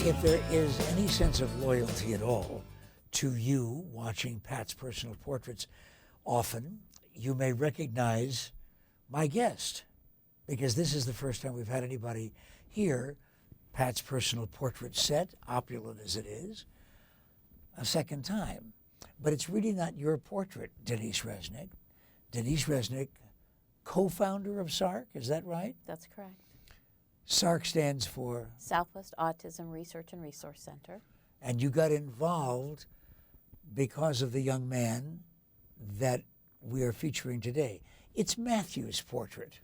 If there is any sense of loyalty at all to you watching Pat's personal portraits often, you may recognize my guest, because this is the first time we've had anybody here, Pat's personal portrait set, opulent as it is, a second time. But it's really not your portrait, Denise Resnik. Denise Resnik, co-founder of SARRC, is that right? That's correct. SARRC stands for? Southwest Autism Research and Resource Center. And you got involved because of the young man that we are featuring today. It's Matthew's portrait.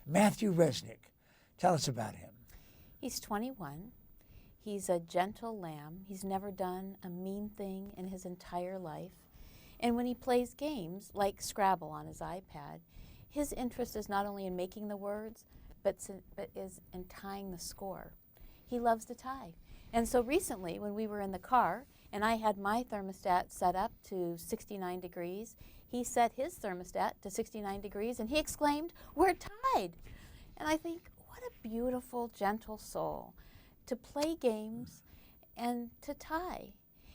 Matthew Resnik. Tell us about him. He's 21. He's a gentle lamb. He's never done a mean thing in his entire life. And when he plays games, like Scrabble on his iPad, his interest is not only in making the words, but is in tying the score. He loves to tie. And so recently, when we were in the car, and I had my thermostat set up to 69 degrees, he set his thermostat to 69 degrees, and he exclaimed, "We're tied!" And I think, what a beautiful, gentle soul to play games and to tie.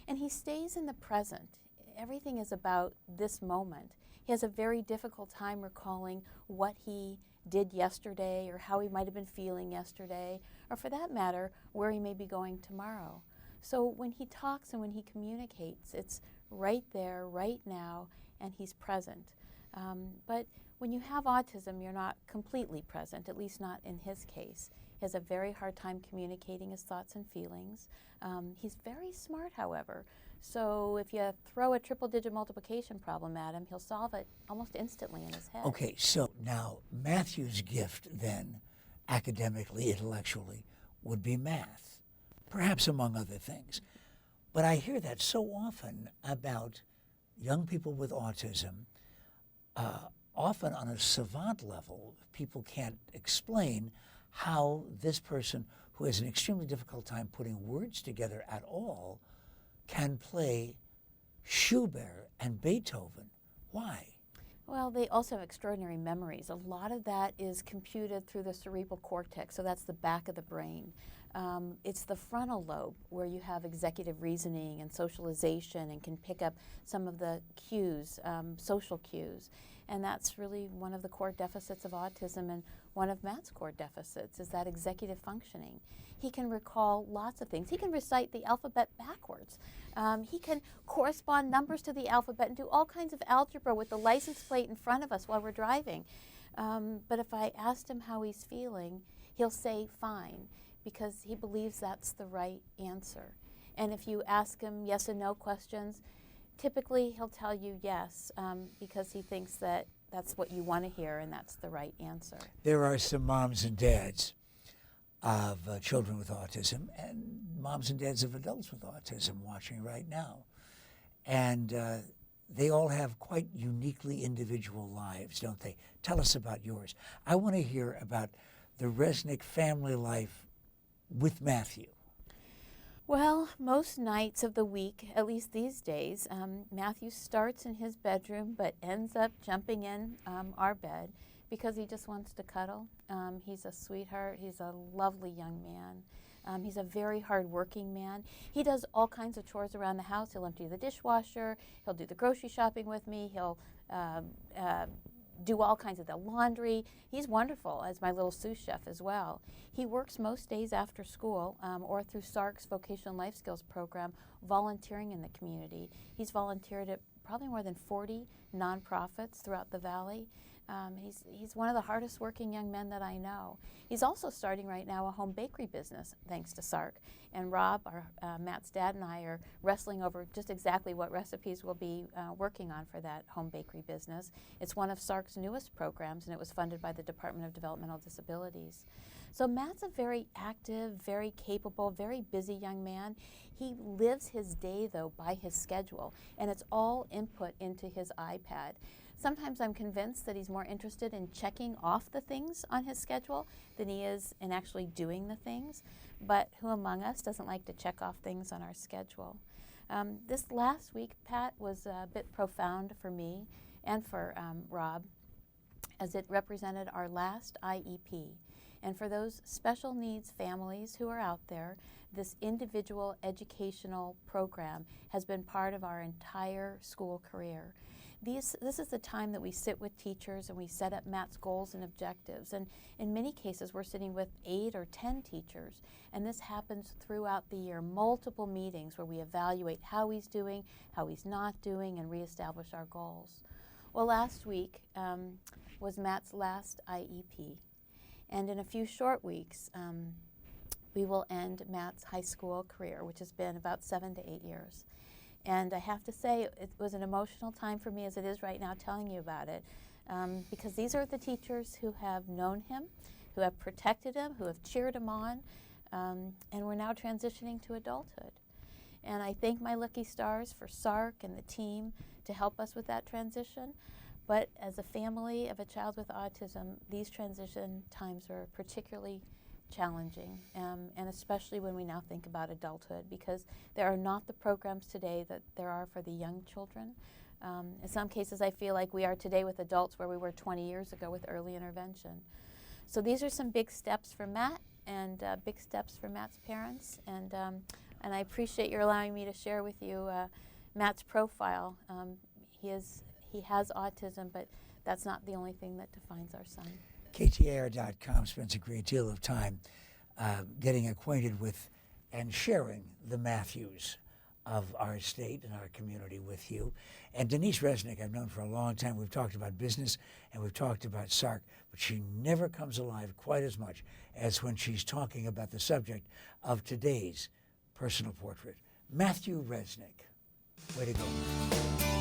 And he stays in the present. Everything is about this moment. He has a very difficult time recalling what he did yesterday or how he might have been feeling yesterday, or for that matter, where he may be going tomorrow. So when he talks and when he communicates, it's right there, right now, and he's present. But when you have autism, you're not completely present, at least not in his case. He has a very hard time communicating his thoughts and feelings. He's very smart, however. So if you throw a triple-digit multiplication problem at him, he'll solve it almost instantly in his head. Okay, so now Matthew's gift then, academically, intellectually, would be math, perhaps among other things. But I hear that so often about young people with autism, often on a savant level. People can't explain how this person, who has an extremely difficult time putting words together at all, can play Schubert and Beethoven. Why? Well, they also have extraordinary memories. A lot of that is computed through the cerebral cortex, so that's the back of the brain. It's the frontal lobe where you have executive reasoning and socialization and can pick up some of the cues, social cues. And that's really one of the core deficits of autism, and one of Matt's core deficits is that executive functioning. He can recall lots of things. He can recite the alphabet backwards. He can correspond numbers to the alphabet and do all kinds of algebra with the license plate in front of us while we're driving. But if I asked him how he's feeling, he'll say fine, because he believes that's the right answer. And if you ask him yes and no questions, typically he'll tell you yes, because he thinks that that's what you want to hear and that's the right answer. There are some moms and dads of children with autism and moms and dads of adults with autism watching right now. And they all have quite uniquely individual lives, don't they? Tell us about yours. I want to hear about the Resnik family life with Matthew. Well, most nights of the week, at least these days, Matthew starts in his bedroom but ends up jumping in our bed because he just wants to cuddle. He's a sweetheart. He's a lovely young man. He's a very hard-working man. He does all kinds of chores around the house. He'll empty the dishwasher. He'll do the grocery shopping with me. He'll do all kinds of the laundry. He's wonderful as my little sous chef as well. He works most days after school or through SARRC's Vocational Life Skills program, volunteering in the community. He's volunteered at probably more than 40 nonprofits throughout the valley. He's one of the hardest working young men that I know. He's also starting right now a home bakery business thanks to SARRC. And Rob, Matt's dad, and I are wrestling over just exactly what recipes we'll be working on for that home bakery business. It's one of SARRC's newest programs, and it was funded by the Department of Developmental Disabilities. So Matt's a very active, very capable, very busy young man. He lives his day, though, by his schedule, and it's all input into his iPad. Sometimes I'm convinced that he's more interested in checking off the things on his schedule than he is in actually doing the things. But who among us doesn't like to check off things on our schedule? This last week, Pat, was a bit profound for me and for Rob, as it represented our last IEP. And for those special needs families who are out there, this individual educational program has been part of our entire school career. This is the time that we sit with teachers and we set up Matt's goals and objectives. And in many cases, we're sitting with 8 or 10 teachers. And this happens throughout the year, multiple meetings where we evaluate how he's doing, how he's not doing, and reestablish our goals. Well, last week was Matt's last IEP. And in a few short weeks, we will end Matt's high school career, which has been about 7 to 8 years. And I have to say, it was an emotional time for me as it is right now telling you about it, because these are the teachers who have known him, who have protected him, who have cheered him on, and we're now transitioning to adulthood. And I thank my lucky stars for SARRC and the team to help us with that transition. But as a family of a child with autism, these transition times are particularly challenging, and especially when we now think about adulthood, because there are not the programs today that there are for the young children. In some cases, I feel like we are today with adults where we were 20 years ago with early intervention. So these are some big steps for Matt, and big steps for Matt's parents, and I appreciate your allowing me to share with you Matt's profile. He has autism, but that's not the only thing that defines our son. KTAR.FM spends a great deal of time getting acquainted with and sharing the Matthews of our state and our community with you. And Denise Resnik, I've known for a long time. We've talked about business and we've talked about SARRC, but she never comes alive quite as much as when she's talking about the subject of today's personal portrait. Matthew Resnik. Way to go.